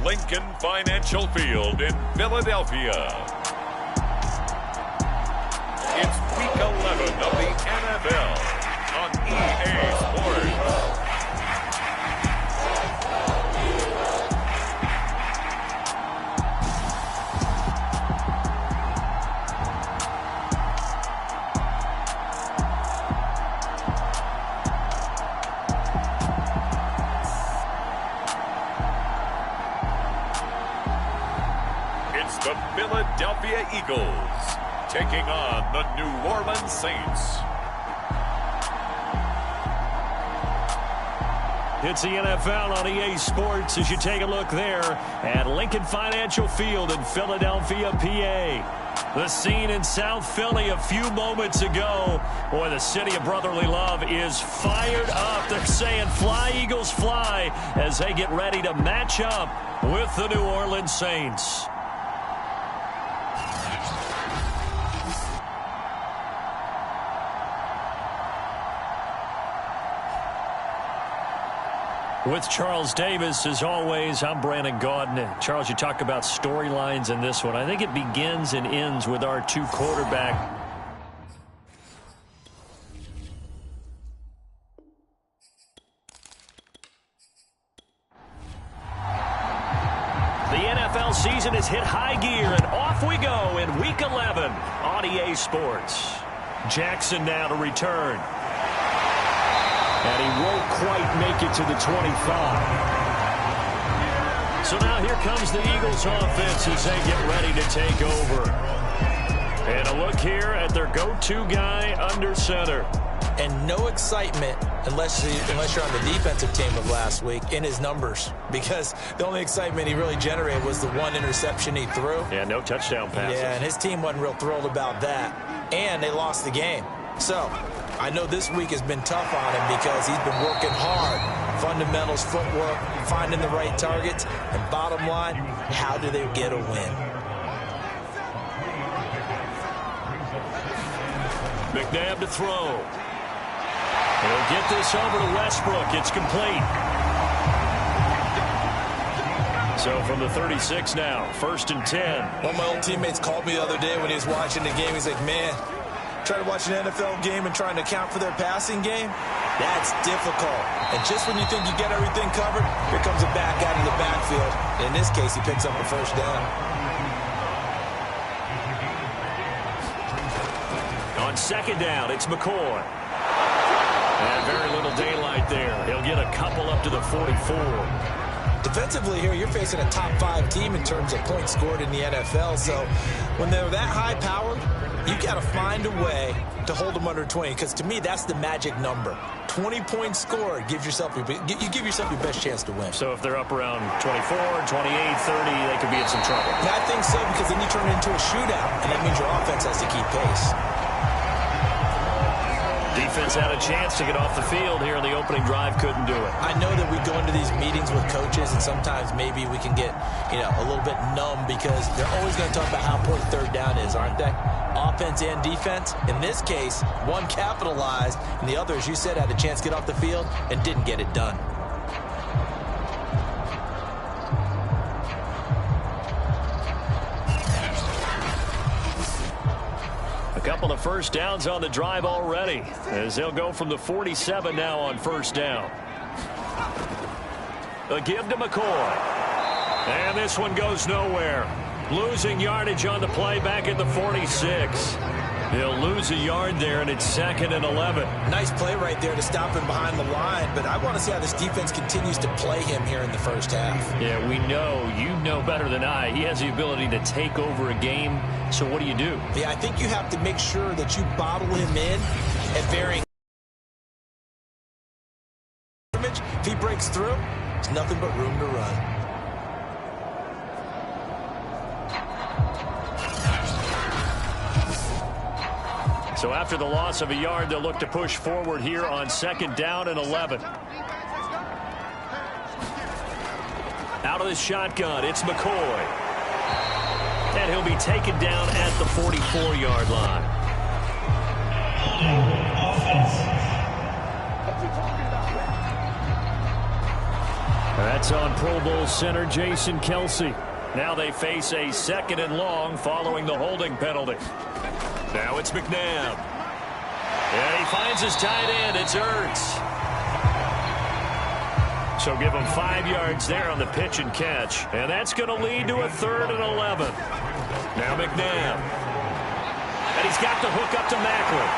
Lincoln Financial Field in Philadelphia. It's Week 11 of the NFL on EA Sports. The Philadelphia Eagles taking on the New Orleans Saints. It's the NFL on EA Sports as you take a look there at Lincoln Financial Field in Philadelphia, PA. The scene in South Philly a few moments ago. Boy, the city of brotherly love is fired up. They're saying, "Fly, Eagles, fly," as they get ready to match up with the New Orleans Saints. With Charles Davis, as always, I'm Brandon Gaudin. Charles, you talk about storylines in this one. I think it begins and ends with our two quarterbacks. The NFL season has hit high gear, and off we go in Week 11 on EA Sports. Jackson now to return. And he won't quite make it to the 25. So now here comes the Eagles offense as they get ready to take over. And a look here at their go-to guy under center. And no excitement unless you're on the defensive team of last week in his numbers. Because the only excitement he really generated was the one interception he threw. Yeah, no touchdown passes. Yeah, and his team wasn't real thrilled about that. And they lost the game. So I know this week has been tough on him because he's been working hard. Fundamentals, footwork, finding the right targets. And bottom line, how do they get a win? McNabb to throw. He'll get this over to Westbrook. It's complete. So from the 36 now, 1st and 10. One of my old teammates called me the other day when he was watching the game. He's like, "Man, trying to watch an NFL game and trying to account for their passing game, that's difficult." And just when you think you get everything covered, here comes a back out of the backfield. In this case, he picks up a first down. On 2nd down, it's McCoy. And very little daylight there. He'll get a couple up to the 44. Defensively here, you're facing a top 5 team in terms of points scored in the NFL. So when they're that high-powered, you got to find a way to hold them under 20, because to me, that's the magic number. 20 points scored gives yourself you give yourself your best chance to win. So if they're up around 24, 28, 30, they could be in some trouble. Yeah, I think so, because then you turn it into a shootout, and that means your offense has to keep pace. Defense had a chance to get off the field here in the opening drive, couldn't do it. I know that we go into these meetings with coaches, and sometimes maybe we can get, a little bit numb because they're always going to talk about how important 3rd down is, aren't they? Offense and defense. In this case, one capitalized, and the other, as you said, had a chance to get off the field and didn't get it done. A couple of first downs on the drive already, as they'll go from the 47 now on 1st down. A give to McCoy. And this one goes nowhere. Losing yardage on the play back at the 46. He'll lose a yard there, and it's 2nd and 11. Nice play right there to stop him behind the line, but I want to see how this defense continues to play him here in the first half. Yeah, we know. You know better than I. He has the ability to take over a game, so what do you do? Yeah, I think you have to make sure that you bottle him in at varying. If he breaks through, there's nothing but room to run. So after the loss of a yard, they'll look to push forward here on 2nd down and 11. Out of the shotgun, it's McCoy. And he'll be taken down at the 44-yard line. That's on Pro Bowl center Jason Kelce. Now they face a 2nd and long following the holding penalty. Now it's McNabb. And he finds his tight end. It's Ertz. So give him 5 yards there on the pitch and catch. And that's going to lead to a 3rd and 11. Now McNabb. And he's got the hook up to Macklin.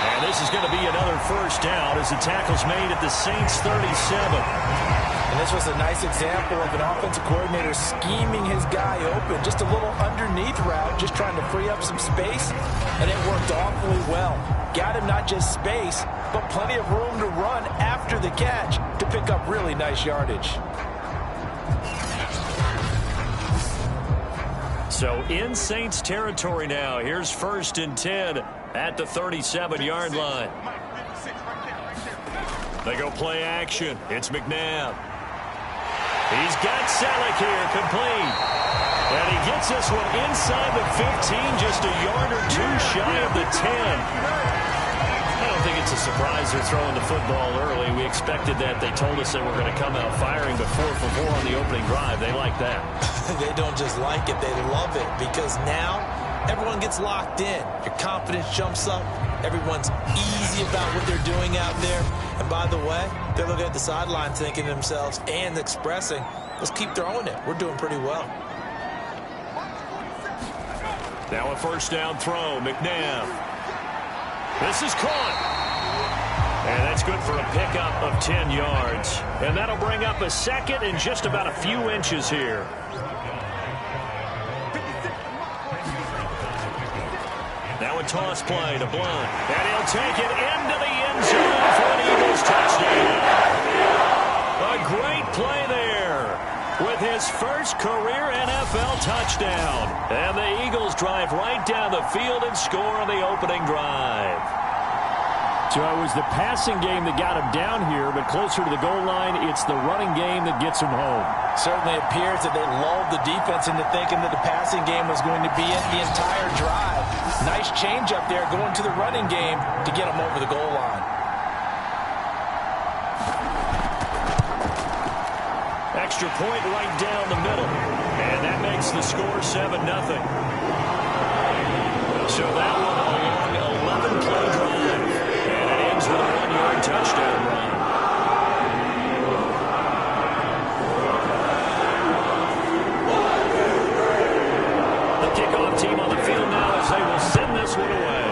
And this is going to be another first down as the tackle's made at the Saints 37. And this was a nice example of an offensive coordinator scheming his guy open. Just a little underneath route, just trying to free up some space. And it worked awfully well. Got him not just space, but plenty of room to run after the catch to pick up really nice yardage. So in Saints territory now. Here's 1st and 10 at the 37-yard line. They go play action. It's McNabb. He's got Selleck here, complete. And he gets this one inside the 15, just a yard or 2 shy of the 10. I don't think it's a surprise they're throwing the football early. We expected that. They told us they were going to come out firing, but 4 for 4 on the opening drive. They like that. They don't just like it, they love it, because now everyone gets locked in. Your confidence jumps up. Everyone's easy about what they're doing out there. And by the way, they're looking at the sideline thinking to themselves and expressing, let's keep throwing it. We're doing pretty well. Now a first down throw. McNabb. This is caught. And that's good for a pickup of 10 yards. And that'll bring up a 2nd and just about a few inches here. Now a toss play to Blunt. And he'll take it into the end zone for an Eagles touchdown. A great play there with his first career NFL touchdown. And the Eagles drive right down the field and score on the opening drive. So it was the passing game that got him down here, but closer to the goal line, it's the running game that gets him home. Certainly appears that they lulled the defense into thinking that the passing game was going to be it the entire drive. Nice change up there going to the running game to get him over the goal line. Extra point right down the middle. And that makes the score 7-0. So that one a long 11-play drive. And it ends with a 1-yard touchdown run. The kickoff team on the field now as they will send this one away.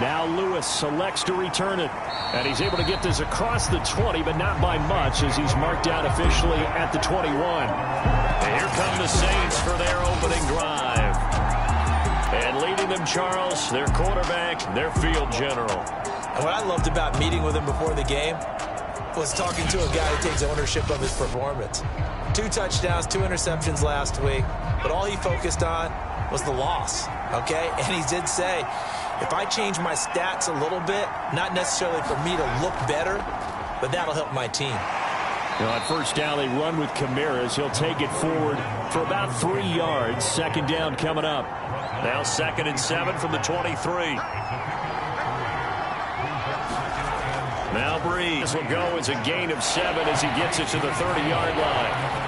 Now Lewis selects to return it. And he's able to get this across the 20, but not by much as he's marked out officially at the 21. And here come the Saints for their opening drive. And leading them, Charles, their quarterback, their field general. And what I loved about meeting with him before the game was talking to a guy who takes ownership of his performance. 2 touchdowns, 2 interceptions last week, but all he focused on was the loss, okay? And he did say, if I change my stats a little bit, not necessarily for me to look better, but that'll help my team. You know, on first down, they run with Kamara's. He'll take it forward for about 3 yards. 2nd down coming up. Now 2nd and 7 from the 23. Now Breeze. This will go as a gain of 7 as he gets it to the 30-yard line.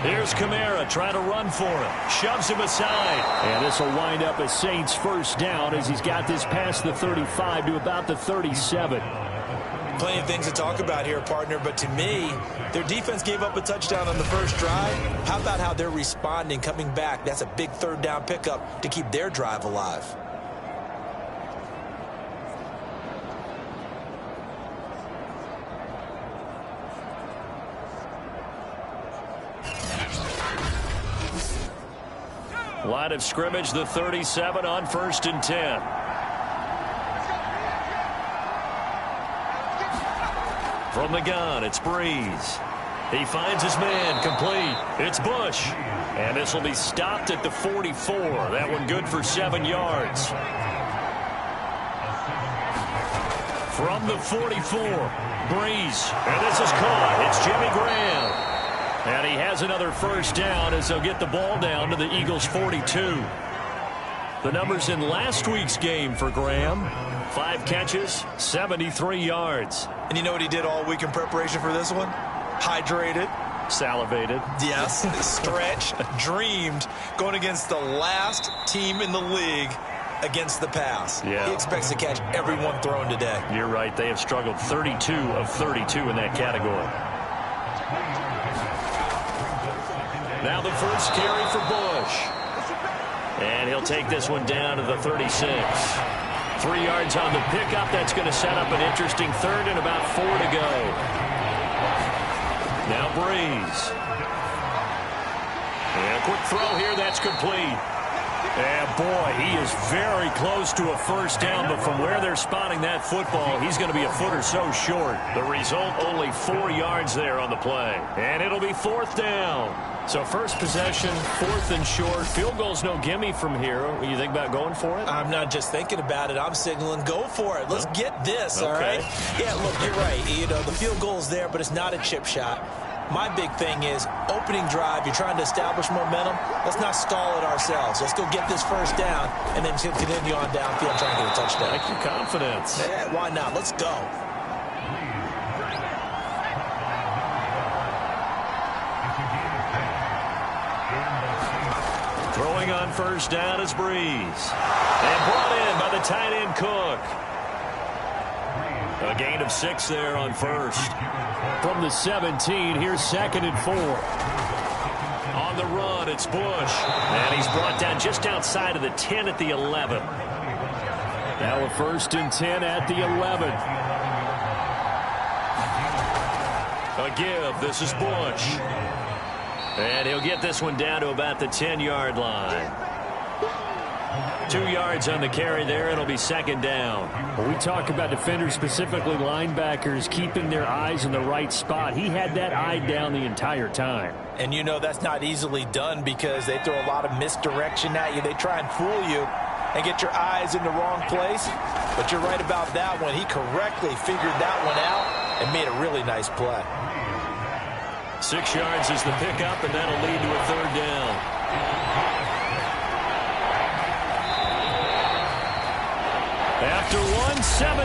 Here's Kamara trying to run for him. Shoves him aside. And this will wind up a Saints first down as he's got this past the 35 to about the 37. Plenty of things to talk about here, partner, but to me, their defense gave up a touchdown on the first drive. How about how they're responding, coming back? That's a big 3rd down pickup to keep their drive alive. Line of scrimmage, the 37 on 1st and 10. From the gun, it's Breeze. He finds his man, complete. It's Bush. And this will be stopped at the 44. That one good for 7 yards. From the 44, Breeze. And this is caught. It's Jimmy Graham. And he has another first down as they'll get the ball down to the Eagles' 42. The numbers in last week's game for Graham: 5 catches, 73 yards. And you know what he did all week in preparation for this one? Hydrated. Salivated. Yes. Stretched. Dreamed going against the last team in the league against the pass. Yeah. He expects to catch every one thrown today. You're right. They have struggled 32 of 32 in that category. Now the first carry for Bush. And he'll take this one down to the 36. 3 yards on the pickup. That's going to set up an interesting third and about 4 to go. Now Breeze. And a quick throw here. That's complete. And boy, he is very close to a first down, but from where they're spotting that football, he's going to be a foot or so short. The result, only 4 yards there on the play. And it'll be 4th down. So first possession, 4th and short. Field goal's no gimme from here. What you think about going for it? I'm not just thinking about it. I'm signaling go for it. Let's get this, all right? Yeah, look, you're right. You know, the field goal's there, but it's not a chip shot. My big thing is opening drive. You're trying to establish momentum. Let's not stall it ourselves. Let's go get this first down and then continue on downfield trying to get a touchdown. I like your confidence. Yeah, why not? Let's go. Throwing on first down is Breeze. And brought in by the tight end Cook. A gain of 6 there on first. From the 17, here's 2nd and 4. On the run, it's Bush. And he's brought down just outside of the 10 at the 11. Now a 1st and 10 at the 11. A give. This is Bush. And he'll get this one down to about the 10-yard line. 2 yards on the carry there. It'll be 2nd down. When we talk about defenders, specifically linebackers, keeping their eyes in the right spot, he had that eye down the entire time. And you know that's not easily done because they throw a lot of misdirection at you. They try and fool you and get your eyes in the wrong place. But you're right about that one. He correctly figured that one out and made a really nice play. 6 yards is the pickup, and that'll lead to a 3rd down. After one, 7-0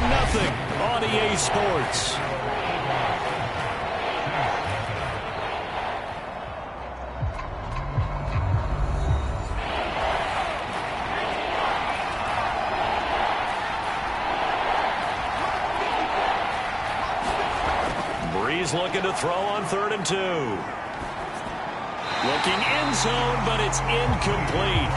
on EA Sports. Breeze looking to throw on 3rd and 2. Looking end zone, but it's incomplete.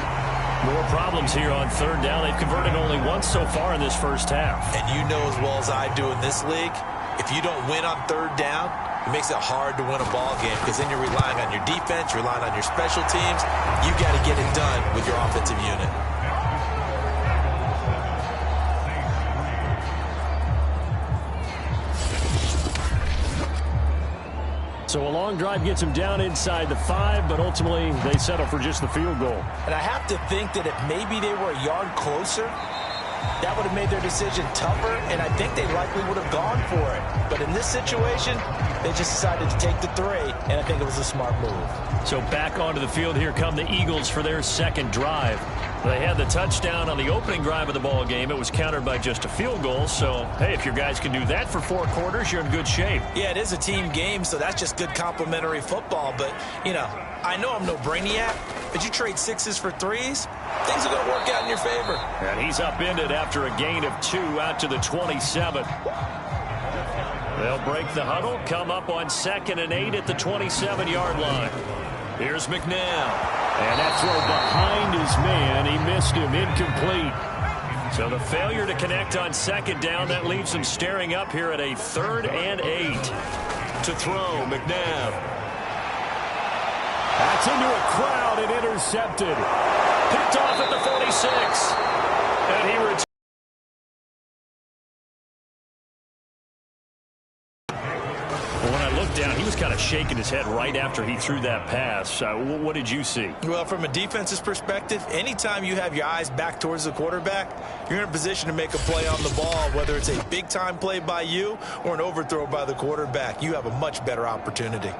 More problems here on 3rd down. They've converted only once so far in this first half. And you know as well as I do in this league, if you don't win on 3rd down, it makes it hard to win a ball game because then you're relying on your defense, you're relying on your special teams. You got to get it done with your offensive unit. So a long drive gets them down inside the 5, but ultimately they settle for just the field goal. And I have to think that if maybe they were a yard closer, that would have made their decision tougher, and I think they likely would have gone for it. But in this situation, they just decided to take the 3, and I think it was a smart move. So back onto the field, here come the Eagles for their 2nd drive. They had the touchdown on the opening drive of the ball game. It was countered by just a field goal. So, hey, if your guys can do that for 4 quarters, you're in good shape. Yeah, it is a team game, so that's just good complimentary football. But, you know, I know I'm no brainiac, but you trade 6s for 3s, things are going to work out in your favor. And he's upended after a gain of 2 out to the 27. They'll break the huddle, come up on 2nd and 8 at the 27-yard line. Here's McNabb. And that throw behind his man, he missed him, incomplete. So the failure to connect on 2nd down, that leaves him staring up here at a 3rd and 8. To throw, McNabb. That's into a crowd and intercepted. Picked off at the 46. And he returns. When I looked down, he was kind of shaking his head right after he threw that pass. What did you see? Well, from a defense's perspective, anytime you have your eyes back towards the quarterback, you're in a position to make a play on the ball, whether it's a big-time play by you or an overthrow by the quarterback. You have a much better opportunity.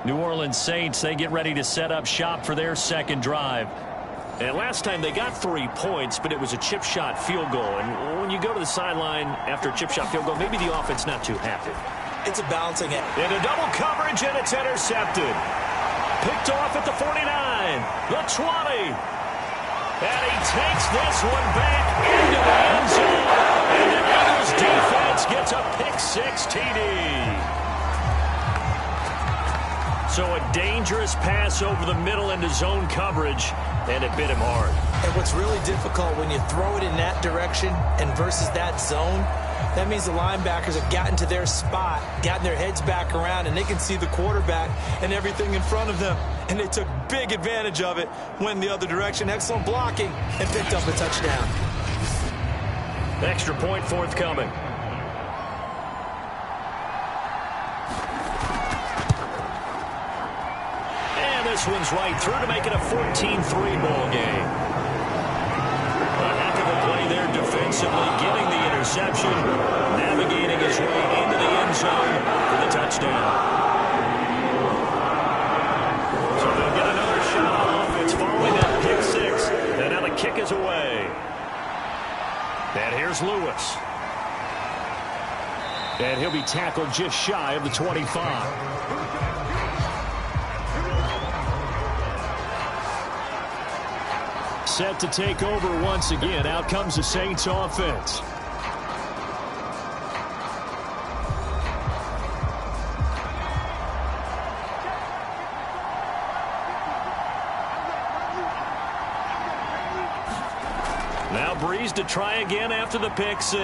New Orleans Saints, they get ready to set up shop for their 2nd drive. And last time they got 3 points, but it was a chip shot field goal. And when you go to the sideline after a chip shot field goal, maybe the offense not too happy. It's a balancing act. In a double coverage, and it's intercepted. Picked off at the 49, the 20. And he takes this one back into the end zone. And the Eagles defense gets a pick-6 TD. So a dangerous pass over the middle into zone coverage, and it bit him hard. And what's really difficult when you throw it in that direction and versus that zone, that means the linebackers have gotten to their spot, gotten their heads back around, and they can see the quarterback and everything in front of them. And they took big advantage of it, went the other direction, excellent blocking, and picked up a touchdown. Extra point forthcoming. This one's right through to make it a 14-3 ball game. A heck of a play there defensively, getting the interception, navigating his way into the end zone for the touchdown. So they'll get another shot on offense following that pick-6. And now the kick is away. And here's Lewis. And he'll be tackled just shy of the 25. Set to take over once again. Out comes the Saints offense. Now Breeze to try again after the pick-6.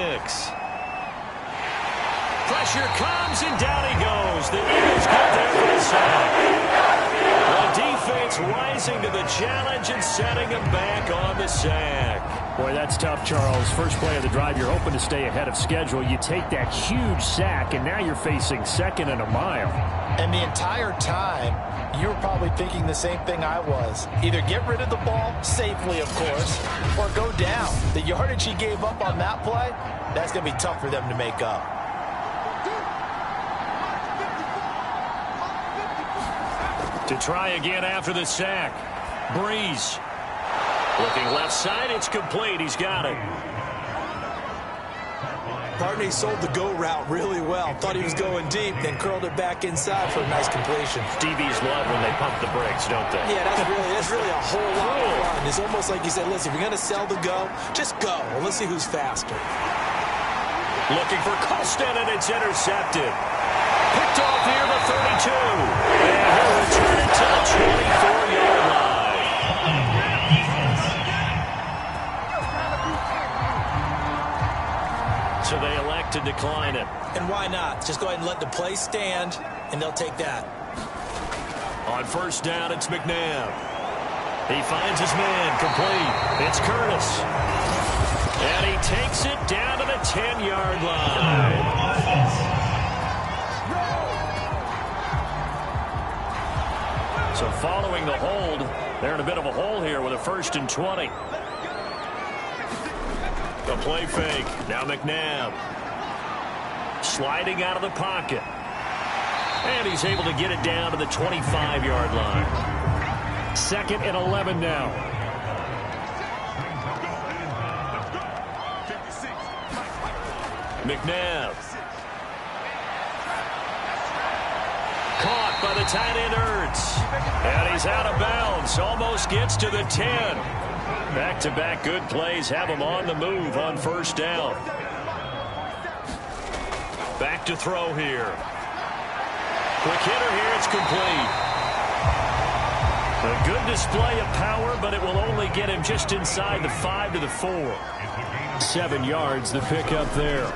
Pressure comes, and down he goes. The Eagles get there for the sack. The defense rising to the challenge and setting him back on the sack. Boy, that's tough, Charles. First play of the drive, you're hoping to stay ahead of schedule. You take that huge sack, and now you're facing 2nd and a mile. And the entire time, you were probably thinking the same thing I was. Either get rid of the ball, safely, of course, or go down. The yardage he gave up on that play, that's going to be tough for them to make up. To try again after the sack. Breeze. Looking left side, it's complete. He's got it. Barney sold the go route really well. Thought he was going deep, then curled it back inside for a nice completion. DBs love when they pump the brakes, don't they? Yeah, that's really a whole lot of fun. It's almost like you said, listen, if you're going to sell the go, just go. And let's see who's faster. Looking for Colston, and it's intercepted. Picked off near the 32. And he'll return it to the 24-yard line. So they elect to decline it. And why not? Just go ahead and let the play stand, and they'll take that. On first down, it's McNabb. He finds his man, complete. It's Curtis. And he takes it down to the 10-yard line. So following the hold, they're in a bit of a hole here with a 1st and 20. The play fake. Now McNabb. Sliding out of the pocket. And he's able to get it down to the 25-yard line. 2nd and 11 now. McNabb. Caught by the tight end Ertz. And he's out of bounds. Almost gets to the 10. Back-to-back good plays have him on the move on first down. Back to throw here. Quick hitter here. It's complete. A good display of power, but it will only get him just inside the 5 to the 4. 7 yards, the pickup there.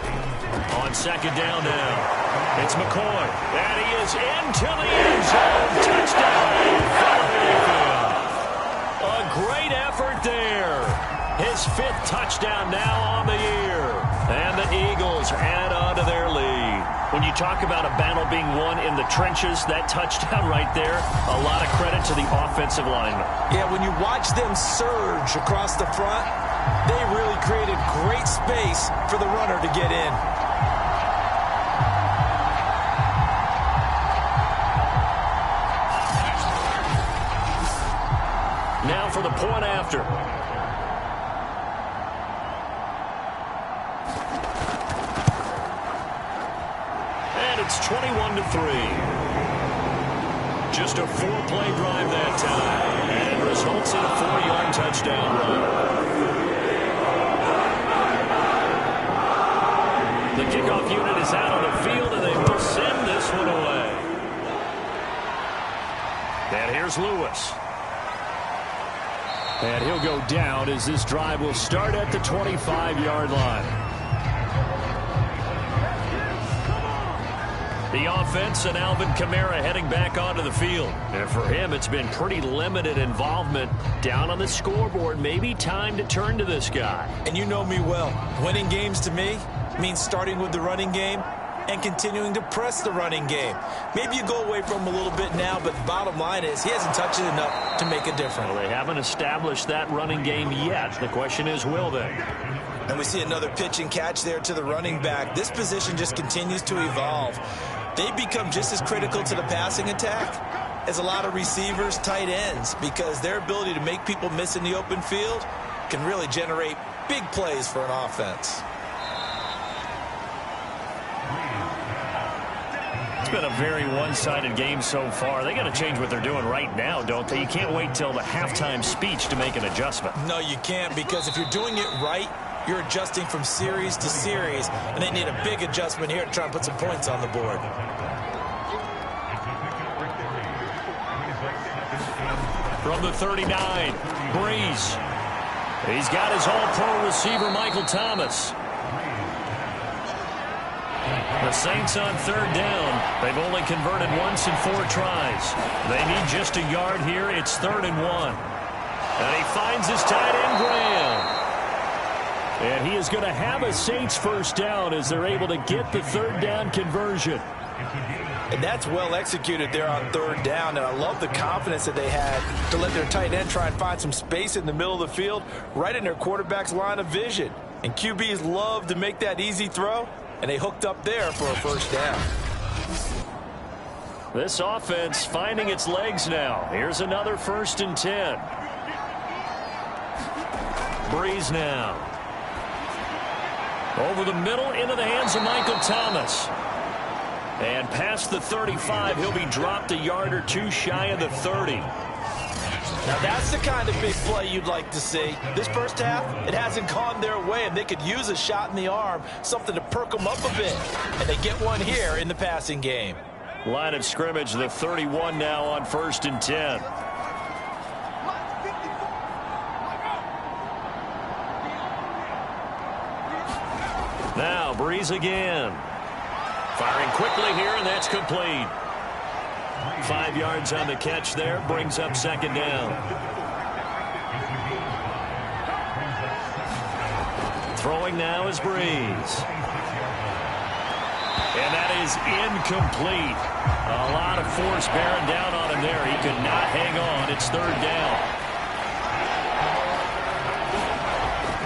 On second down now, it's McCoy. And he is into the end zone. Touchdown, Philadelphia. A great effort there. His 5th touchdown now on the year. And the Eagles add on to their lead. When you talk about a battle being won in the trenches, that touchdown right there, a lot of credit to the offensive lineman. Yeah, when you watch them surge across the front, they really created great space for the runner to get in. Now for the point after. And it's 21-3. Just a 4-play drive that time. And it results in a 4-yard touchdown run. The kickoff unit is out on the field, and they will send this one away. And here's Lewis. And he'll go down as this drive will start at the 25-yard line. The offense and Alvin Kamara heading back onto the field. And for him, it's been pretty limited involvement down on the scoreboard. Maybe time to turn to this guy. And you know me well. Winning games to me means starting with the running game and continuing to press the running game. Maybe you go away from him a little bit now, but the bottom line is he hasn't touched it enough to make a difference. Well, they haven't established that running game yet. The question is, will they? And we see another pitch and catch there to the running back. This position just continues to evolve. They become just as critical to the passing attack as a lot of receivers, tight ends, because their ability to make people miss in the open field can really generate big plays for an offense. It's been a very one-sided game so far. They got to change what they're doing right now, don't they? You can't wait till the halftime speech to make an adjustment. No, you can't, because if you're doing it right, you're adjusting from series to series, and they need a big adjustment here to try and put some points on the board. From the 39, Breeze. He's got his all-pro receiver, Michael Thomas. The Saints on third down. They've only converted once in 4 tries. They need just a yard here. It's 3rd and 1. And he finds his tight end, Graham. And he is going to have a Saints first down as they're able to get the 3rd down conversion. And that's well executed there on 3rd down. And I love the confidence that they had to let their tight end try and find some space in the middle of the field, right in their quarterback's line of vision. And QBs love to make that easy throw, and they hooked up there for a first down. This offense finding its legs now. Here's another 1st and 10. Breeze now. Over the middle, into the hands of Michael Thomas. And past the 35, he'll be dropped a yard or 2 shy of the 30. Now that's the kind of big play you'd like to see. This first half, it hasn't gone their way, and they could use a shot in the arm, something to perk them up a bit. And they get one here in the passing game. Line of scrimmage, the 31 now on 1st and 10. Now Breeze again. Firing quickly here, and that's complete. 5 yards on the catch there, brings up 2nd down. Throwing now is Breeze. And that is incomplete. A lot of force bearing down on him there. He could not hang on. It's 3rd down.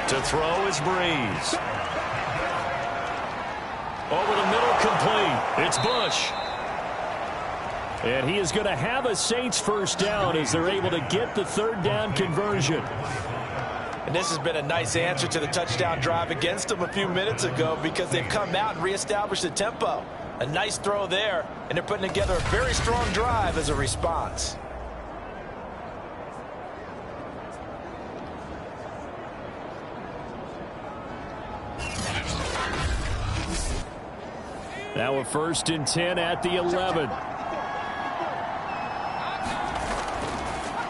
To throw is Breeze. Over the middle, complete. It's Bush. And he is going to have a Saints first down as they're able to get the 3rd down conversion. And this has been a nice answer to the touchdown drive against them a few minutes ago, because they've come out and reestablished the tempo. A nice throw there, and they're putting together a very strong drive as a response. Now a 1st and 10 at the 11.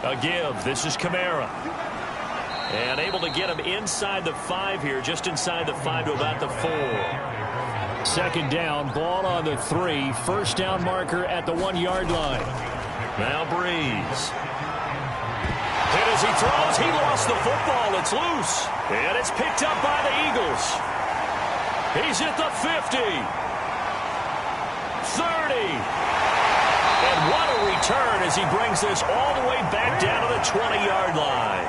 A give. This is Kamara. And able to get him inside the 5 here, just inside the 5 to about the 4. 2nd down, ball on the 3. First down marker at the 1-yard line. Now Breeze. Hit as he throws. He lost the football. It's loose. And it's picked up by the Eagles. He's at the 50. 30. And what a return as he brings this all the way back down to the 20-yard line.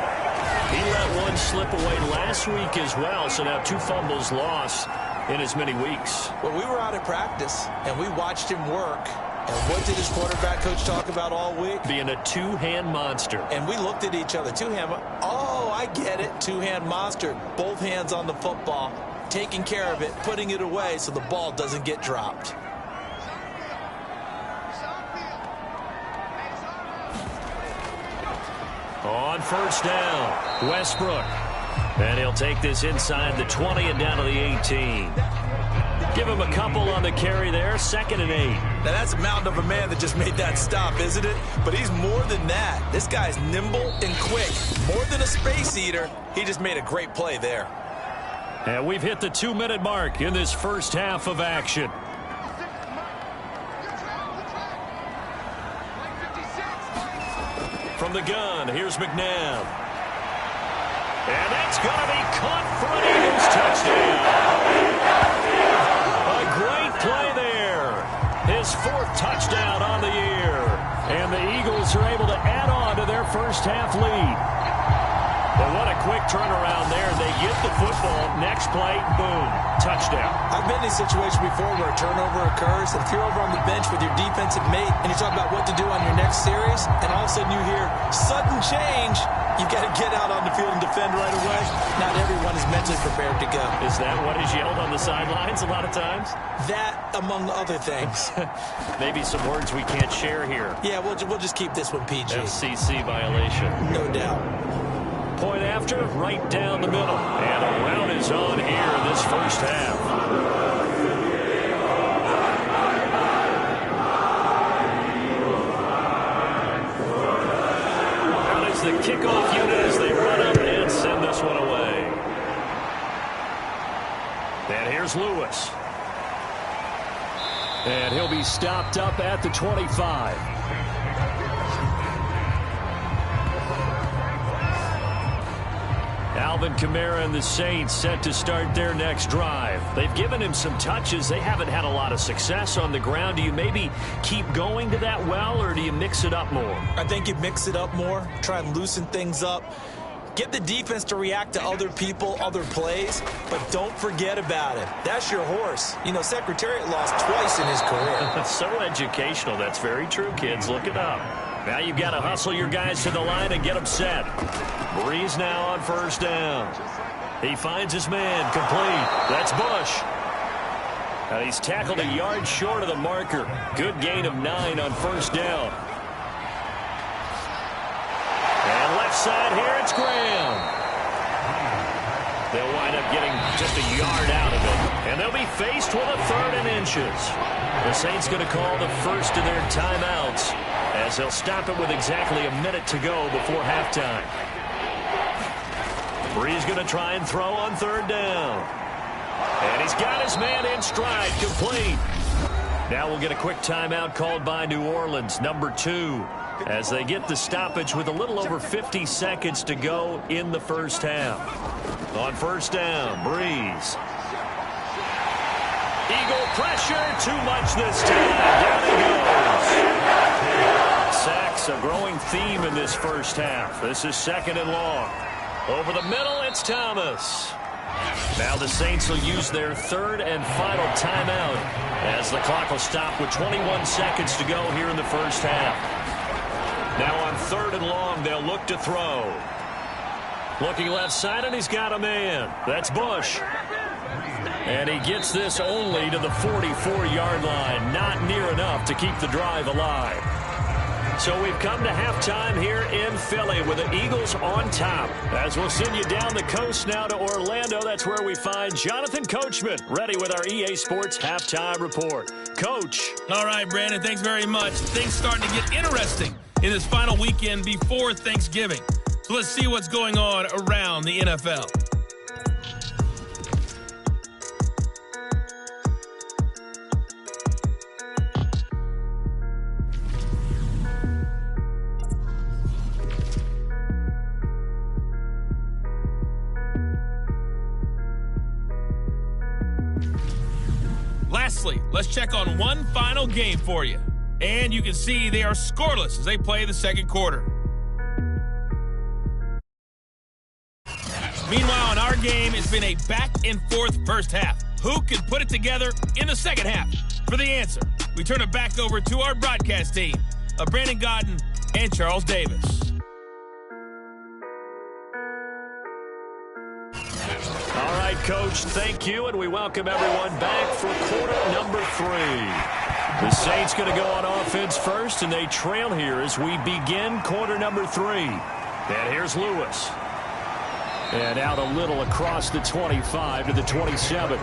He let one slip away last week as well, so now 2 fumbles lost in as many weeks. Well, we were out at practice, and we watched him work, And what did his quarterback coach talk about all week? Being a two-hand monster. And we looked at each other. Two-hand. Oh, I get it. Two-hand monster. Both hands on the football, taking care of it, putting it away so the ball doesn't get dropped. On first down, Westbrook. And he'll take this inside the 20 and down to the 18. Give him a couple on the carry there, 2nd and 8. Now, that's a mountain of a man that just made that stop, isn't it? But he's more than that. This guy's nimble and quick. More than a space eater. He just made a great play there. And we've hit the 2-minute mark in this first half of action. From the gun, here's McNabb. And that's going to be caught for an Eagles touchdown. A great play there. His 4th touchdown on the year. And the Eagles are able to add on to their first half lead. But what a quick turnaround there. They get the football. Next play, boom, touchdown. I've been in a situation before where a turnover occurs, and if you're over on the bench with your defensive mate and you're talking about what to do on your next series, and all of a sudden you hear sudden change, you've got to get out on the field and defend right away. Not everyone is mentally prepared to go. Is that what is yelled on the sidelines a lot of times? That, among other things. Maybe some words we can't share here. Yeah, we'll just keep this one PG. FCC violation. No doubt. Point after, right down the middle. And a round is on here in this first half. That is the kickoff unit as they run up and send this one away. And here's Lewis. And he'll be stopped up at the 25. Alvin Kamara and the Saints set to start their next drive. They've given him some touches. They haven't had a lot of success on the ground. Do you maybe keep going to that well, or do you mix it up more? I think you mix it up more, try and loosen things up. Get the defense to react to other people, other plays, but don't forget about it. That's your horse. You know, Secretariat lost twice in his career. So educational. That's very true, kids. Look it up. Now you've got to hustle your guys to the line and get them set. Breeze now on first down. He finds his man complete. That's Bush. And he's tackled a yard short of the marker. Good gain of 9 on first down. And left side here, it's Graham. They'll wind up getting just a yard out of it. And they'll be faced with a 3rd and inches. The Saints going to call the first of their timeouts, as they'll stop it with exactly a minute to go before halftime. Breeze going to try and throw on 3rd down. And he's got his man in stride, complete. Now we'll get a quick timeout called by New Orleans, number 2, as they get the stoppage with a little over 50 seconds to go in the first half. On first down, Breeze. Eagle pressure, too much this time. Down he goes. Sacks, a growing theme in this first half. This is 2nd and long. Over the middle, it's Thomas. Now the Saints will use their 3rd and final timeout, as the clock will stop with 21 seconds to go here in the first half. Now on 3rd and long, they'll look to throw. Looking left side, and he's got a man. That's Bush. And he gets this only to the 44-yard line. Not near enough to keep the drive alive. So we've come to halftime here in Philly with the Eagles on top. As we'll send you down the coast now to Orlando, that's where we find Jonathan Coachman ready with our EA Sports Halftime Report. Coach. All right, Brandon, thanks very much. Things starting to get interesting in this final weekend before Thanksgiving. So let's see what's going on around the NFL. Lastly, let's check on one final game for you. And you can see they are scoreless as they play the second quarter. Meanwhile, in our game, it's been a back-and-forth first half. who can put it together in the second half? For the answer, we turn it back over to our broadcast team of Brandon Godden and Charles Davis. All right, Coach, thank you, and we welcome everyone back for quarter number 3. The Saints going to go on offense first, and they trail here as we begin quarter number 3. And here's Lewis. And out a little across the 25 to the 27.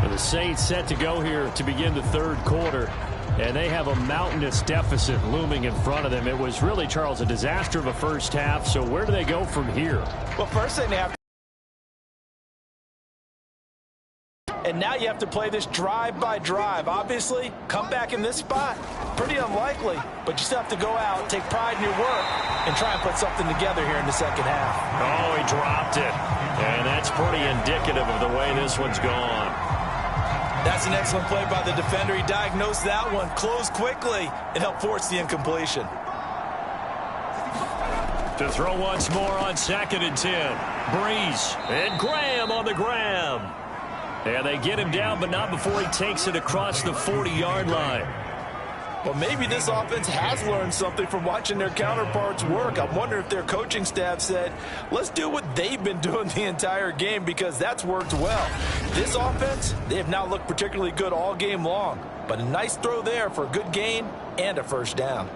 And the Saints set to go here to begin the third quarter. And they have a mountainous deficit looming in front of them. It was really, Charles, a disaster of a first half. So where do they go from here? Well, first thing they have to... And now you have to play this drive by drive. Obviously, come back in this spot, pretty unlikely. But you still have to go out, take pride in your work, and try and put something together here in the second half. Oh, he dropped it. And that's pretty indicative of the way this one's gone. That's an excellent play by the defender. He diagnosed that one, closed quickly, and helped force the incompletion. To throw once more on 2nd and 10. Breeze and Graham on the grab. And they get him down, but not before he takes it across the 40-yard line. Well, maybe this offense has learned something from watching their counterparts work. I wonder if their coaching staff said, let's do what they've been doing the entire game, because that's worked well. This offense, they have not looked particularly good all game long, but a nice throw there for a good gain and a first down.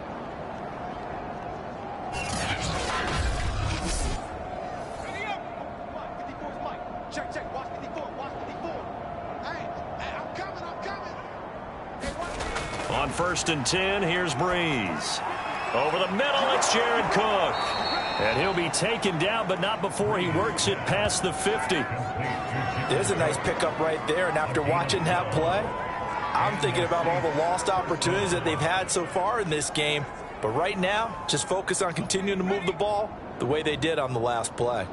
On 1st and 10, here's Breeze. Over the middle, it's Jared Cook. And he'll be taken down, but not before he works it past the 50. There's a nice pickup right there, and after watching that play, I'm thinking about all the lost opportunities that they've had so far in this game. But right now, just focus on continuing to move the ball the way they did on the last play.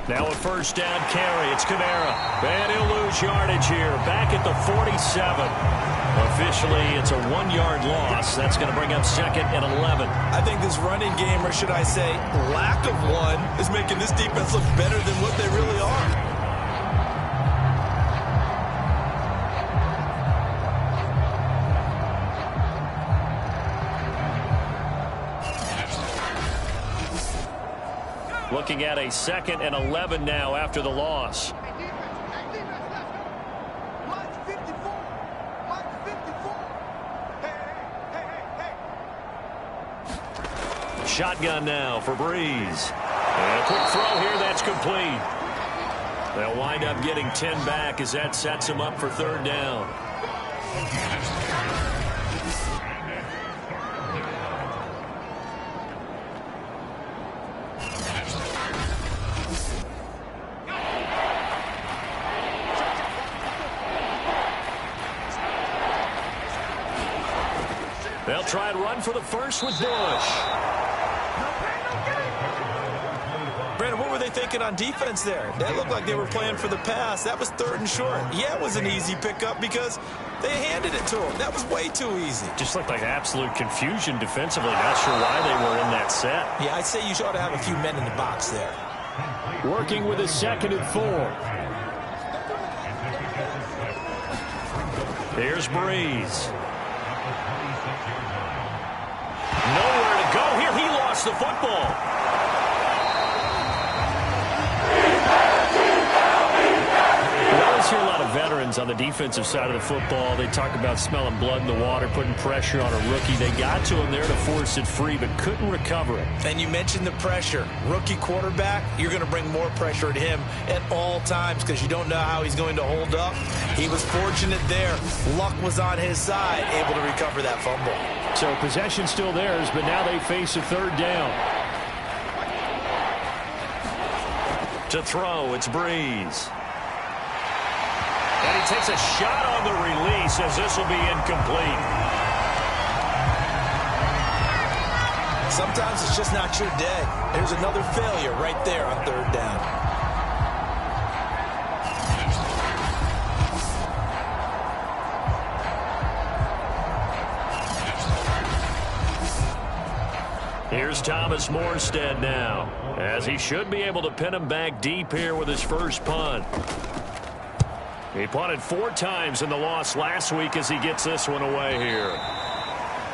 Now a first down carry. It's Kamara. And he'll lose yardage here. Back at the 47. Officially, it's a 1-yard loss. That's going to bring up 2nd and 11. I think this running game, or should I say lack of one, is making this defense look better than what they really are. Looking at a 2nd and 11 now after the loss. Shotgun now for Breeze. And a quick throw here, that's complete. They'll wind up getting 10 back as that sets them up for 3rd down. They'll try and run for the first with Bush. Brandon, what were they thinking on defense there? That looked like they were playing for the pass. That was 3rd and short. Yeah, it was an easy pickup because they handed it to him. That was way too easy. Just looked like absolute confusion defensively. Not sure why they were in that set. Yeah, I'd say you ought to have a few men in the box there. Working with a 2nd and 4. Here's Breeze. Nowhere to go here. He lost the football. We always hear a lot of veterans on the defensive side of the football. They talk about smelling blood in the water, putting pressure on a rookie. They got to him there to force it free, but couldn't recover it. And you mentioned the pressure. Rookie quarterback, you're going to bring more pressure at him at all times because you don't know how he's going to hold up. He was fortunate there. Luck was on his side, able to recover that fumble. So possession still theirs, but now they face a 3rd down. To throw, it's Breeze. And he takes a shot on the release as this will be incomplete. Sometimes it's just not your day. There's another failure right there on 3rd down. Here's Thomas Morstead now, as he should be able to pin him back deep here with his first punt. He punted 4 times in the loss last week as he gets this one away here.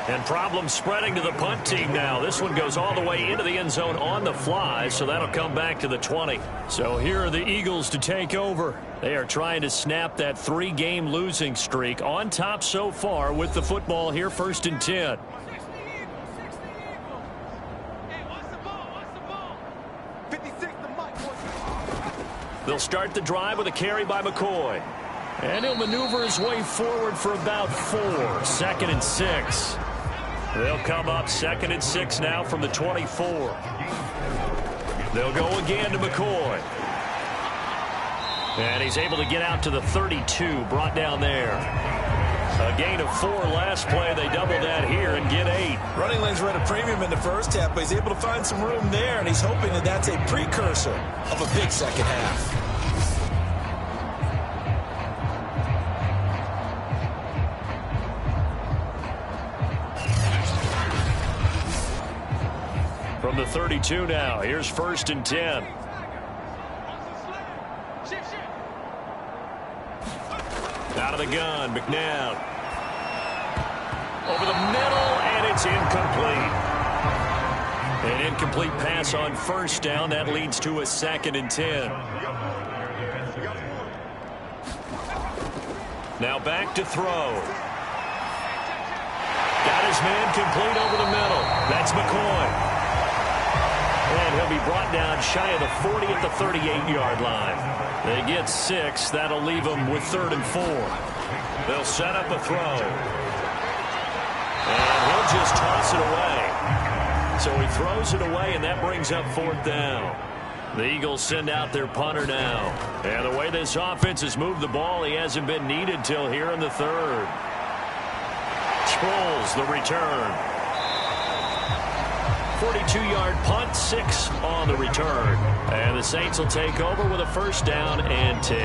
And problems spreading to the punt team now. This one goes all the way into the end zone on the fly, so that'll come back to the 20. So here are the Eagles to take over. They are trying to snap that 3-game losing streak. On top so far with the football here, 1st and 10. They'll start the drive with a carry by McCoy. And he'll maneuver his way forward for about 4. 2nd and 6. They'll come up 2nd and 6 now from the 24. They'll go again to McCoy. And he's able to get out to the 32, brought down there. A gain of 4 last play. They double that here and get 8. Running lanes were at a premium in the first half, but he's able to find some room there, and he's hoping that that's a precursor of a big second half. From the 32 now, here's 1st and 10. Out of the gun, McNabb. Over the middle, and it's incomplete. An incomplete pass on 1st down. That leads to a 2nd and 10. Now back to throw. Got his man complete over the middle. That's McCoy. And he'll be brought down shy of the 40 at the 38-yard line. They get 6. That'll leave them with 3rd and 4. They'll set up a throw. And he'll just toss it away. So he throws it away, and that brings up 4th down. The Eagles send out their punter now. And the way this offense has moved the ball, he hasn't been needed till here in the 3rd. Sproles, the return. 42-yard punt, 6 on the return. And the Saints will take over with a 1st down and 10.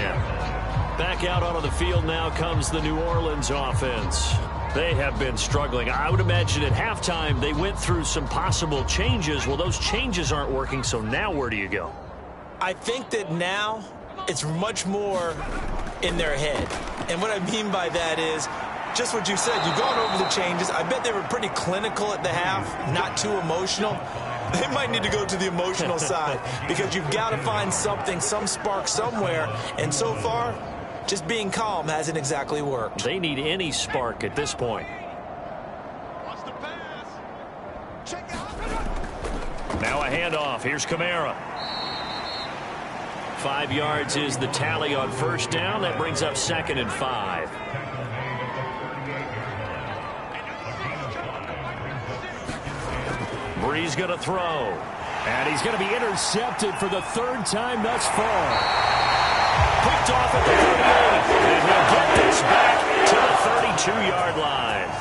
Back out onto the field now comes the New Orleans offense. They have been struggling. I would imagine at halftime they went through some possible changes. Well, those changes aren't working, so now where do you go? I think that now it's much more in their head. And what I mean by that is just what you said. You've gone over the changes. I bet they were pretty clinical at the half, not too emotional. They might need to go to the emotional side because you've got to find something, some spark somewhere. And so far, just being calm hasn't exactly worked. They need any spark at this point. Now a handoff. Here's Kamara. 5 yards is the tally on 1st down. That brings up 2nd and 5. Brees going to throw. And he's going to be intercepted for the 3rd time thus far. Picked off at the 38. And he'll get this back to the 32-yard line.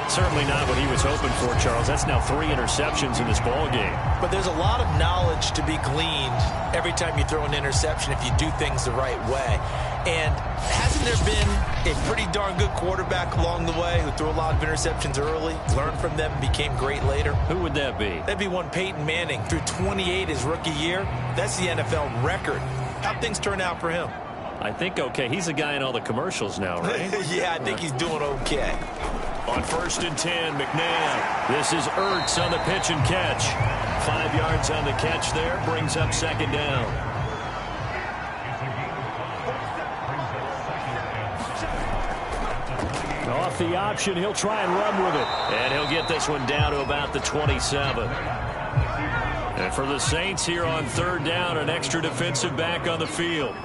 Certainly not what he was hoping for, Charles. That's now 3 interceptions in this ball game. But there's a lot of knowledge to be gleaned every time you throw an interception if you do things the right way. And hasn't there been a pretty darn good quarterback along the way who threw a lot of interceptions early, learned from them, and became great later? Who would that be? That'd be one Peyton Manning. Threw 28 his rookie year. That's the NFL record. How'd things turn out for him? I think okay. He's the guy in all the commercials now, right? Yeah, I think he's doing okay. On 1st and 10, McNabb. This is Ertz on the pitch and catch. 5 yards on the catch there. Brings up 2nd down. Off the option, he'll try and run with it. And he'll get this one down to about the 27. And for the Saints here on 3rd down, an extra defensive back on the field.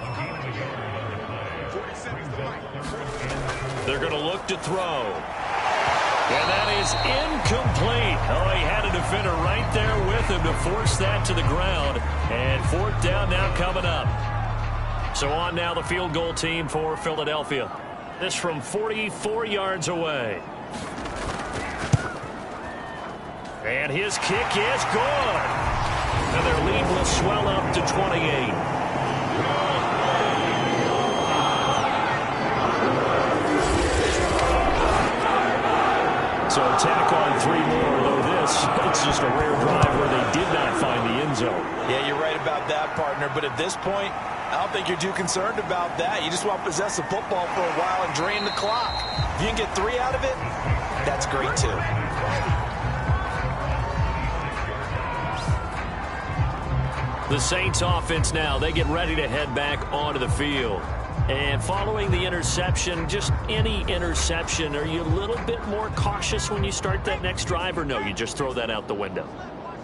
They're going to look to throw. And that is incomplete. Oh, he had a defender right there with him to force that to the ground. And 4th down now coming up. So on now the field goal team for Philadelphia. This from 44 yards away. And his kick is good. And their lead will swell up to 28. So tack on 3 more, though this It's just a rare drive where they did not find the end zone. Yeah, you're right about that, partner. But at this point, I don't think you're too concerned about that. You just want to possess the football for a while and drain the clock. If you can get 3 out of it, that's great too. The Saints offense now, they get ready to head back onto the field. And following the interception, just any interception, are you a little bit more cautious when you start that next drive, or no, you just throw that out the window?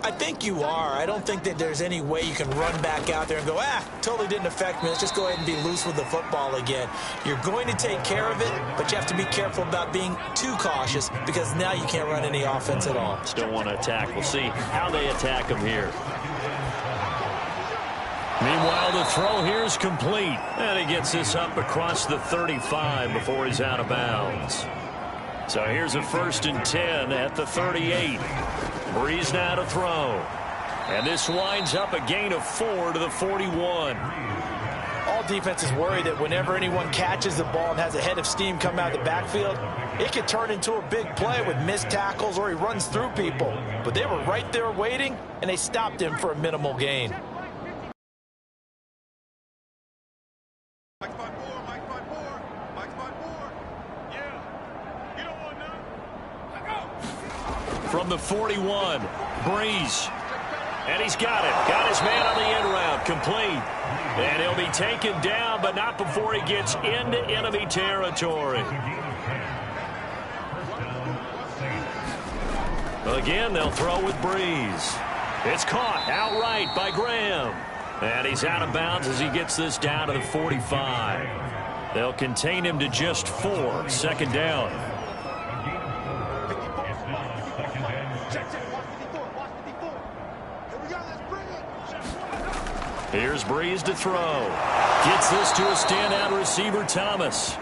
I think you are. I don't think that there's any way you can run back out there and go, totally didn't affect me. Let's just go ahead and be loose with the football again. You're going to take care of it, but you have to be careful about being too cautious because now you can't run any offense at all. Still want to attack. We'll see how they attack him here. Meanwhile, the throw here is complete. And he gets this up across the 35 before he's out of bounds. So here's a 1st and 10 at the 38. Breeze now to throw. And this winds up a gain of 4 to the 41. All defenses worry that whenever anyone catches the ball and has a head of steam come out of the backfield, it could turn into a big play with missed tackles or he runs through people. But they were right there waiting, and they stopped him for a minimal gain. From the 41, Breeze. And he's got it. Got his man on the end route. Complete. And he'll be taken down, but not before he gets into enemy territory. Again, they'll throw with Breeze. It's caught outright by Graham. And he's out of bounds as he gets this down to the 45. They'll contain him to just 4. 2nd down. Here's Breeze to throw. Gets this to a standout receiver, Thomas.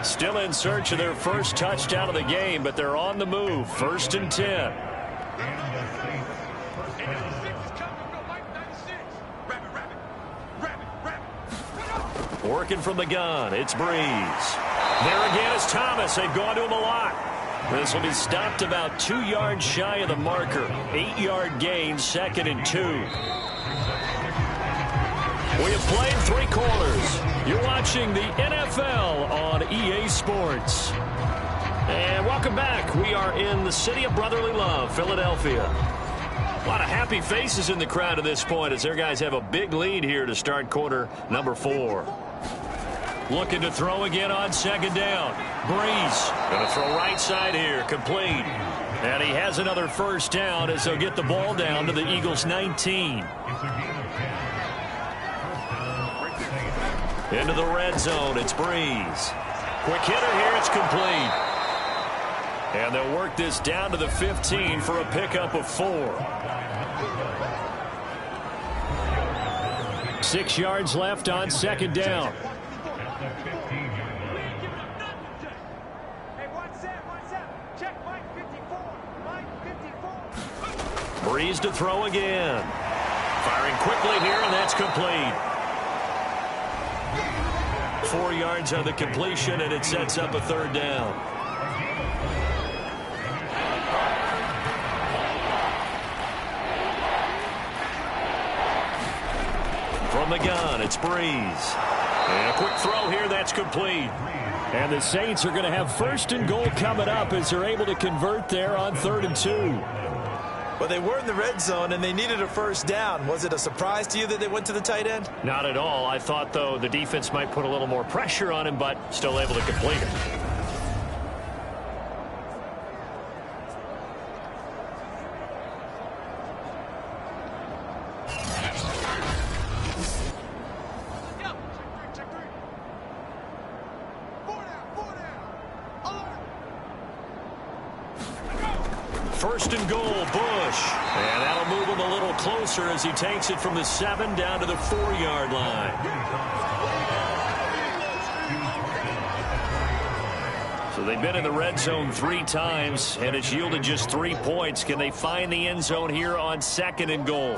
Still in search of their first touchdown of the game, but they're on the move. 1st and 10. Working from the gun, it's Breeze. There again is Thomas. They've gone to him a lot. This will be stopped about 2 yards shy of the marker. 8-yard gain, 2nd and 2. We have played 3 quarters. You're watching the NFL on EA Sports. And welcome back. We are in the city of brotherly love, Philadelphia. A lot of happy faces in the crowd at this point as their guys have a big lead here to start quarter number 4. Looking to throw again on 2nd down. Breeze going to throw right side here. Complete. And he has another 1st down as they'll get the ball down to the Eagles' 19. Into the red zone. It's Breeze. Quick hitter here. It's complete. And they'll work this down to the 15 for a pickup of 4. 6 yards left on 2nd down. Breeze to throw again. Firing quickly here, and that's complete. 4 yards on the completion, and it sets up a 3rd down. From the gun, it's Breeze. And a quick throw here, that's complete. And the Saints are going to have 1st and goal coming up as they're able to convert there on 3rd and 2. Well, they were in the red zone, and they needed a 1st down. Was it a surprise to you that they went to the tight end? Not at all. I thought, though, the defense might put a little more pressure on him, but still able to complete it. First and goal, Bush. And that'll move him a little closer as he takes it from the 7 down to the 4-yard line. So they've been in the red zone 3 times, and it's yielded just 3 points. Can they find the end zone here on 2nd and goal?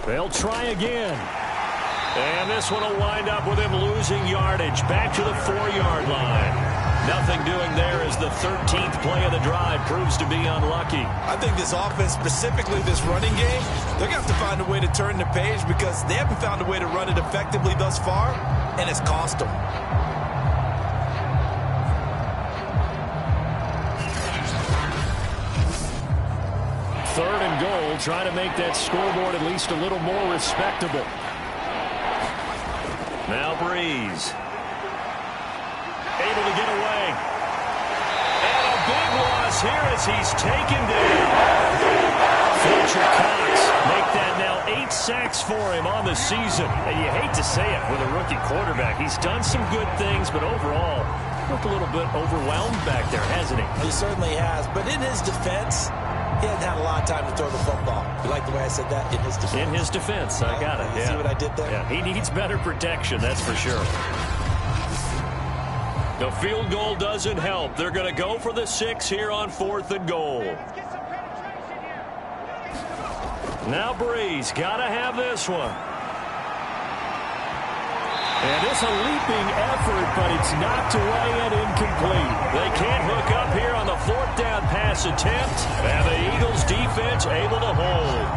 They'll try again. And this one will wind up with him losing yardage back to the 4-yard line. Nothing doing there as the 13th play of the drive proves to be unlucky. I think this offense, specifically this running game, they're going to have to find a way to turn the page because they haven't found a way to run it effectively thus far, and it's cost them. Third and goal, trying to make that scoreboard at least a little more respectable. Now Breeze. Able to get away. And a big loss here as he's taken down. Fletcher Cox make that now 8 sacks for him on the season. And you hate to say it with a rookie quarterback. He's done some good things, but overall, looked a little bit overwhelmed back there, hasn't he? He certainly has. But in his defense, he hasn't had a lot of time to throw the football. You like the way I said that? In his defense. In his defense. I got it. You see what I did there? Yeah, he needs better protection, that's for sure. The field goal doesn't help. They're going to go for the 6 here on 4th and goal. Now Breeze, got to have this one. And it's a leaping effort, but it's knocked away and incomplete. They can't hook up here on the 4th down pass attempt, and the Eagles defense able to hold.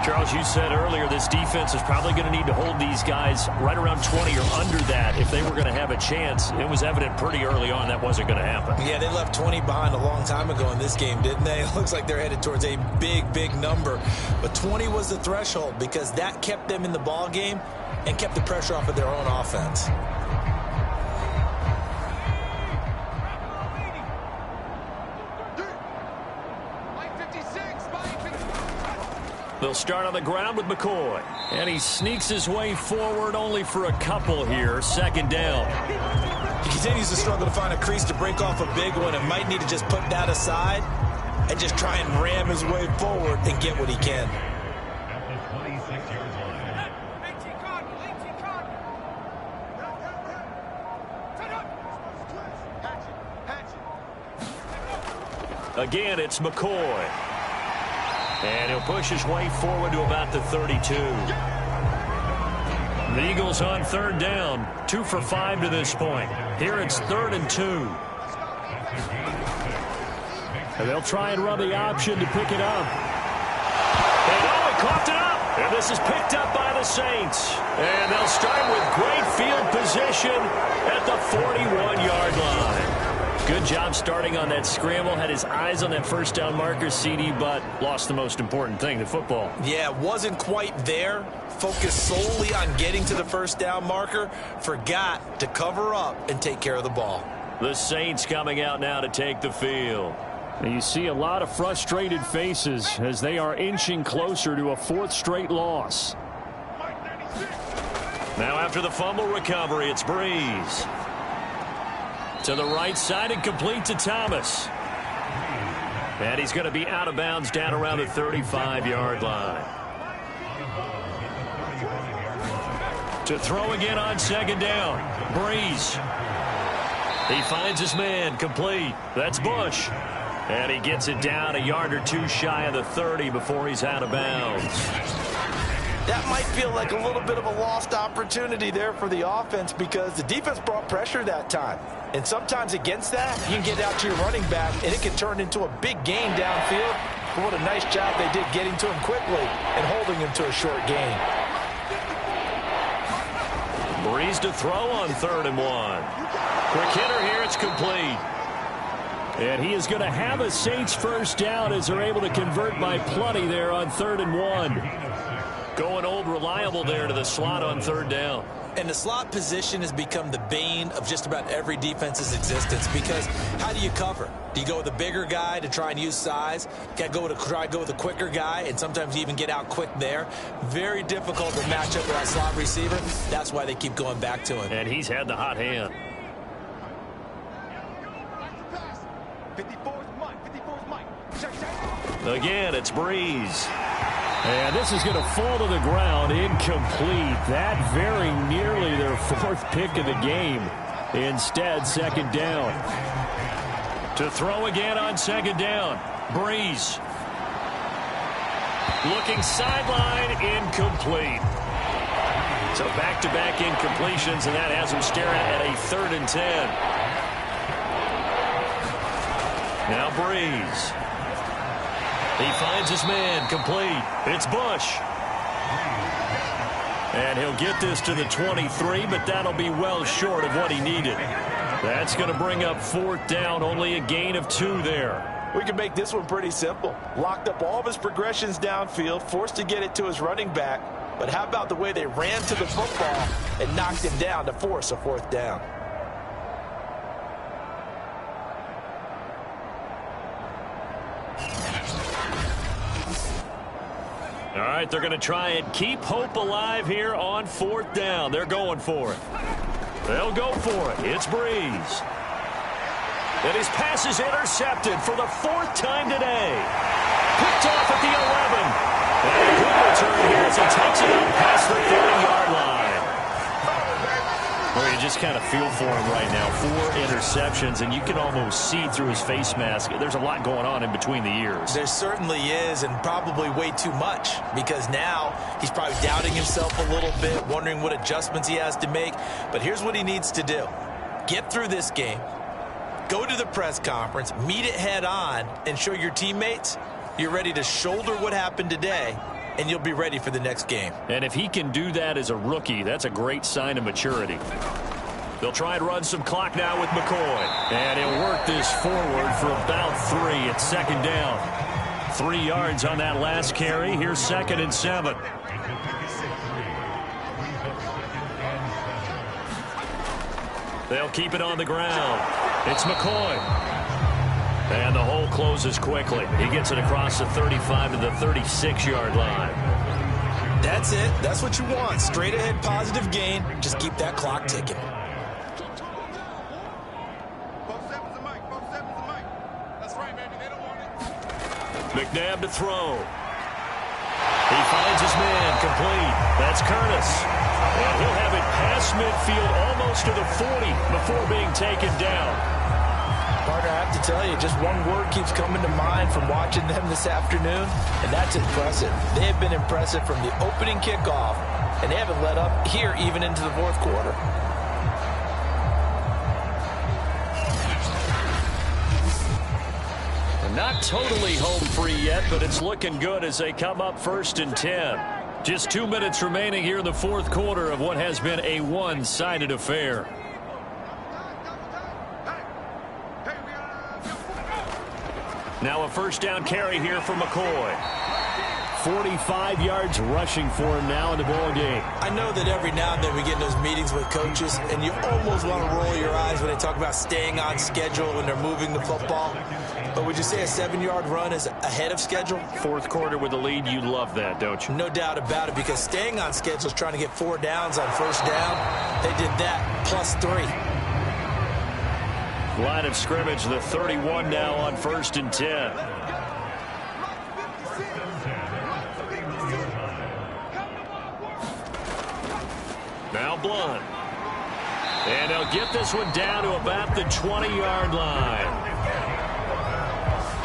Charles, you said earlier this defense is probably going to need to hold these guys right around 20 or under that if they were going to have a chance. It was evident pretty early on that wasn't going to happen. Yeah, they left 20 behind a long time ago in this game, didn't they? It looks like they're headed towards a big, big number. But 20 was the threshold because that kept them in the ball game and kept the pressure off of their own offense. They'll start on the ground with McCoy. And he sneaks his way forward only for a couple here. 2nd down. He continues to struggle to find a crease to break off a big one and might need to just put that aside and just try and ram his way forward and get what he can. Again, it's McCoy. And he'll push his way forward to about the 32. The Eagles on 3rd down. 2 for 5 to this point. Here it's 3rd and 2. And they'll try and run the option to pick it up. And oh, he coughed it up. And this is picked up by the Saints. And they'll start with great field position at the 41-yard line. Good job starting on that scramble. Had his eyes on that 1st down marker, CD, but lost the most important thing, the football. Yeah, wasn't quite there. Focused solely on getting to the 1st down marker. Forgot to cover up and take care of the ball. The Saints coming out now to take the field. And you see a lot of frustrated faces as they are inching closer to a 4th straight loss. Now after the fumble recovery, it's Breeze. To the right side and complete to Thomas. And he's going to be out of bounds down around the 35-yard line. To throw again on 2nd down. Breeze. He finds his man, complete. That's Bush. And he gets it down a yard or 2 shy of the 30 before he's out of bounds. That might feel like a little bit of a lost opportunity there for the offense because the defense brought pressure that time. And sometimes against that, you can get out to your running back, and it can turn into a big gain downfield. But what a nice job they did getting to him quickly and holding him to a short gain. Breeze to throw on 3rd and 1. Quick hitter here, it's complete. And he is going to have a Saints 1st down as they're able to convert by plenty there on 3rd and 1. Going old reliable there to the slot on 3rd down. And the slot position has become the bane of just about every defense's existence because how do you cover? Do you go with a bigger guy to try and use size? Got to try to go with a quicker guy, and sometimes you even get out quick there. Very difficult to match up with that slot receiver. That's why they keep going back to him. And he's had the hot hand. Again, it's Breeze. And this is going to fall to the ground, incomplete. That very nearly their 4th pick of the game. Instead, 2nd down. To throw again on 2nd down. Breeze. Looking sideline, incomplete. So back-to-back incompletions, and that has him staring at a 3rd and 10. Now Breeze. He finds his man, complete. It's Bush. And he'll get this to the 23, but that'll be well short of what he needed. That's going to bring up 4th down, only a gain of 2 there. We can make this one pretty simple. Locked up all of his progressions downfield, forced to get it to his running back. But how about the way they ran to the football and knocked him down to force a 4th down? All right, they're going to try and keep hope alive here on 4th down. They're going for it. They'll go for it. It's Breeze. And his pass is intercepted for the 4th time today. Picked off at the 11. And a good return here as he takes it up past the 30-yard line. Well, you just kind of feel for him right now. 4 interceptions, and you can almost see through his face mask. There's a lot going on in between the ears. There certainly is, and probably way too much, because now he's probably doubting himself a little bit, wondering what adjustments he has to make. But here's what he needs to do. Get through this game, go to the press conference, meet it head on, and show your teammates you're ready to shoulder what happened today, and you'll be ready for the next game. And if he can do that as a rookie, that's a great sign of maturity. They'll try and run some clock now with McCoy. And he'll work this forward for about 3. It's 2nd down. 3 yards on that last carry. Here's 2nd and 7. They'll keep it on the ground. It's McCoy. And the hole closes quickly. He gets it across the 35 to the 36-yard line. That's it. That's what you want. Straight ahead positive gain. Just keep that clock ticking. McNabb to throw. He finds his man, complete. That's Curtis. And he'll have it past midfield almost to the 40 before being taken down. Partner, I have to tell you, just one word keeps coming to mind from watching them this afternoon, and that's impressive. They have been impressive from the opening kickoff, and they haven't let up here even into the 4th quarter. They're not totally home free yet, but it's looking good as they come up 1st and 10. Just 2 minutes remaining here in the 4th quarter of what has been a one-sided affair. Now a 1st down carry here for McCoy. 45 yards rushing for him now in the ball game. I know that every now and then we get in those meetings with coaches, and you almost want to roll your eyes when they talk about staying on schedule when they're moving the football. But would you say a 7-yard run is ahead of schedule? 4th quarter with the lead, you love that, don't you? No doubt about it, because staying on schedule is trying to get 4 downs on 1st down. They did that plus 3. Line of scrimmage, the 31 now on 1st and 10. Now Blunt. And they'll get this one down to about the 20-yard line.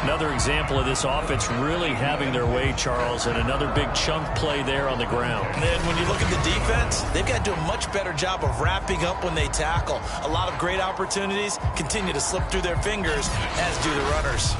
Another example of this offense really having their way, Charles, and another big chunk play there on the ground. And then when you look at the defense, they've got to do a much better job of wrapping up when they tackle. A lot of great opportunities continue to slip through their fingers, as do the runners.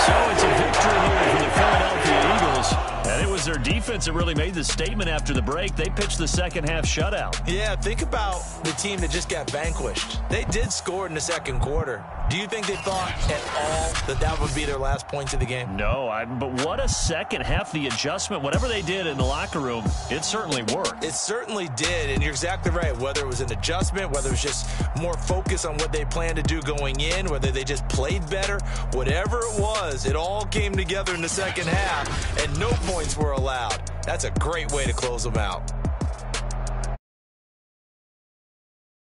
So it's a victory here for the Philadelphia Eagles. And it was their defense that really made the statement after the break. They pitched the 2nd half shutout. Yeah, think about the team that just got vanquished. They did score in the 2nd quarter. Do you think they thought at all that that would be their last points of the game? No, but what a 2nd half. The adjustment, whatever they did in the locker room, it certainly worked. It certainly did, and you're exactly right. Whether it was an adjustment, whether it was just more focus on what they planned to do going in, whether they just played better, whatever it was, it all came together in the 2nd half, and no points were allowed. That's a great way to close them out.